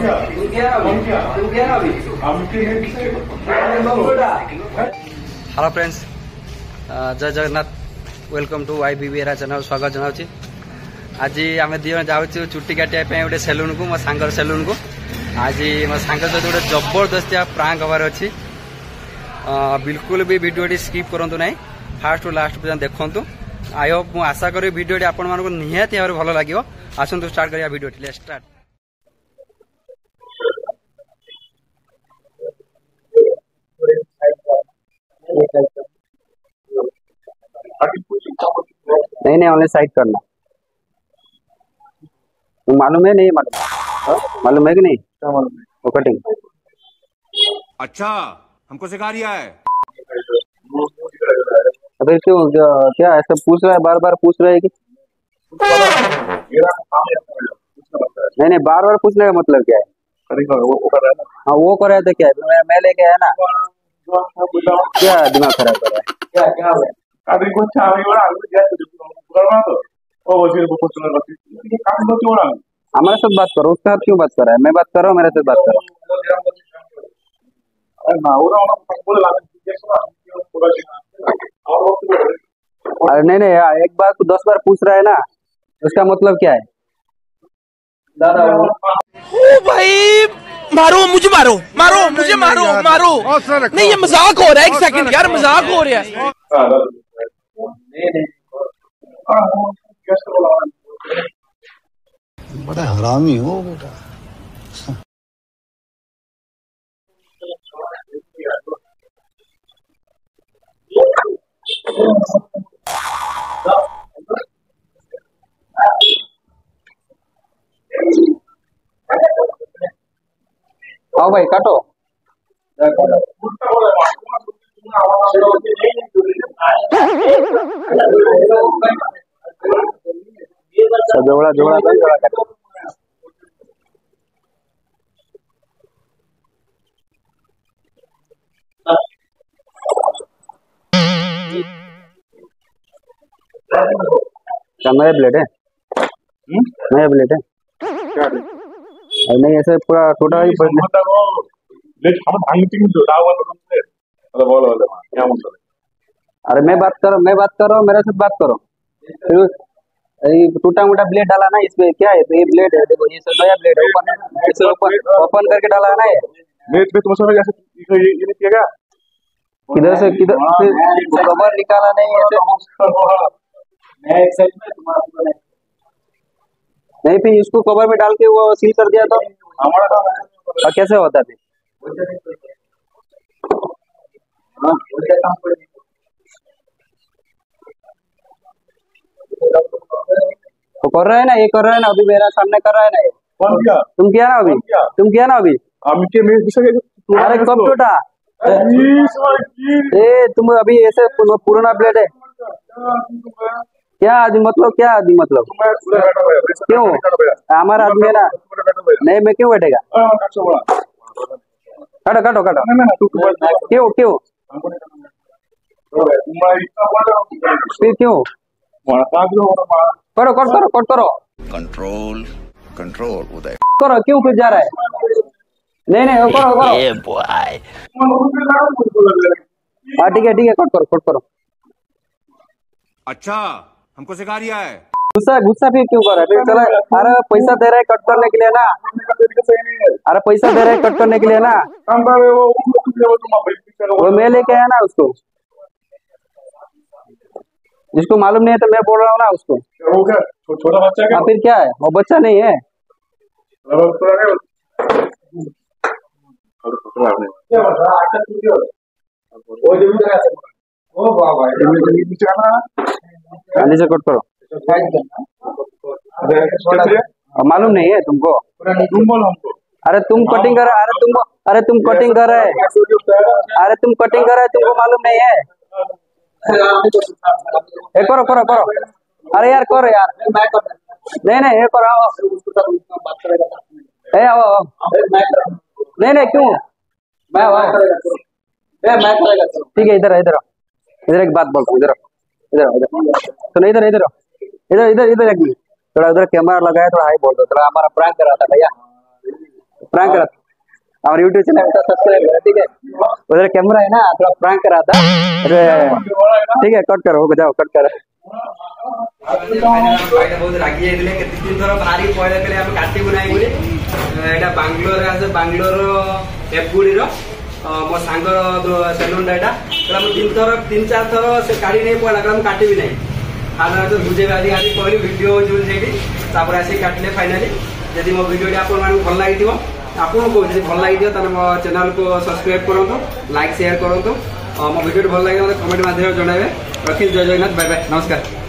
Hello friends, Jai Jagannath. Welcome to YBBR channel. स्वागत जनाऊँ। आज आम दी जाऊँ चुट्टी काटिया गोटे सेलून को, मो सांगर सेलून को। आज मो सांग सहित गोटे जबरदस्त प्रांक हबार अच्छी। बिल्कुल भी वीडियो स्किप करूँ ना, फास्ट टू लास्ट पर्यटन देखूँ। आई होप मु आशा करी वीडियो आपण मानक निहाती भाव भल लगे। आसतु स्टार्ट करिया वीडियो। स्टार्ट। नहीं ओनली साइड करना। मालूम है नहीं मालूम? मालूम है कि नहीं? वो कटिंग। अच्छा, हमको सिखा रिया है। अबे क्यों क्या ऐसा पूछ रहा है? बार बार पूछ रहा है कि नहीं बार बार पूछने का मतलब क्या है? हाँ वो कर रहा था क्या? मैं लेके आया ना। क्या दिमाग खराब कर रहा है? हमारे साथ बात करो, उसके साथ क्यों बात कर रहा है? मैं बात कर रहा हूँ, मेरे साथ बात करो। अरे नहीं नहीं यार, एक बार तो 10 बार पूछ रहा है ना, उसका मतलब क्या है? ओ भाई मारो मुझे, मारो मारो मुझे, मारो मारो। नहीं ये मजाक हो रहा है। एक सेकंड यार, मजाक हो रहा है। बड़ा हरामी हो बेटा। आओ भाई काटो। जोड़ा जोड़ा जोड़ा काटो। नया ब्लेड है? नया ब्लेड है? नहीं ऐसे पूरा टोटा ही अरे मैं बात कर रहा हूँ, मेरे साथ बात करो। टूटा मोटा ब्लेड डाला ना इसमें। क्या है? ये ब्लेड है, देखो ये सब नया ब्लेड है। इसे ओपन करके डाला ना। किधर से किधर कवर निकाला नहीं ऐसे। नहीं फिर इसको कवर में डाल के वो सील कर दिया तो हमारा कैसे होता फिर? तो कर रहा है ना, ये कर रहा है ना, अभी मेरा सामने कर रहा है ना। ये तुम किया ना अभी? तुम किया ना अभी? अरे कब टूटा? तुम अभी ऐसे पुराना ब्लेड है क्या? आदमी मतलब क्या? आदमी मतलब क्यों? हमारा आदमी है ना। नहीं मैं क्यों बैठेगा? काटो काटो काटो। क्यों क्यों फिर क्यों? करो करो करो करो करो। कंट्रोल कंट्रोल उदय करो। क्यों फिर जा रहा है? नहीं नहीं वो करो करो। हाँ ठीक है कट करो कट करो। अच्छा, हमको सिखा रिया है। गुस्सा गुस्सा फिर क्यों कर रहा है? फिर चला। अरे पैसा दे रहा है कट करने के लिए ना। अरे पैसा दे रहा है कट करने के लिए ना। वो मैं लेके आया ना उसको। जिसको मालूम नहीं है तो मैं बोल रहा हूँ ना उसको। छोटा बच्चा क्या? फिर क्या है? वो बच्चा नहीं है। से कट करो। मालूम नहीं है तुमको? अरे तुम कटिंग कर। अरे तुम कटिंग कर रहे है। अरे तुम कटिंग कर रहे है, तुमको मालूम नहीं है? करो करो करो। अरे यार करो यार। नहीं नहीं करो। आओ। नहीं नहीं क्यों? ठीक है इधर इधर इधर एक बात बोलता हूँ। इधर इधर इधर सुनो। इधर इधर इधर इधर इधर एक मिनट। थोड़ा उधर कैमरा लगाया, थोड़ा हाई बोल दो। थोड़ा हमारा प्रैंक कर रहा था भैया। प्रैंक करा हमारे यूट्यूब चैनल का सब्सक्राइब करो ठीक है। उधर कैमरा है ना थोड़ा प्रैंक करा था अरे ठीक है कट करो जाओ कट करो। बहुत रागी है तीन थर भारी पहले कले हम काटू ना बोली एटा बांग्लोर आसे बांग्लोर एफगुड़ी मो सांगर सेलून एटा तीन चार थर से काढ़ी नहीं पड़ा हम काटबी ना खाना तो बुझे आज कहली वीडियो होती आसिक काटिले फाइनाली जदि मो वीडियो आप भल लगी आपको कौन भल लगी मो चैनल को सब्सक्राइब करूँ लाइक शेयर करूँ मो वीडियो भल लगे मतलब कमेंट माध्यम जनइबे। रखी जय जगन्नाथ बाय बाय नमस्कार।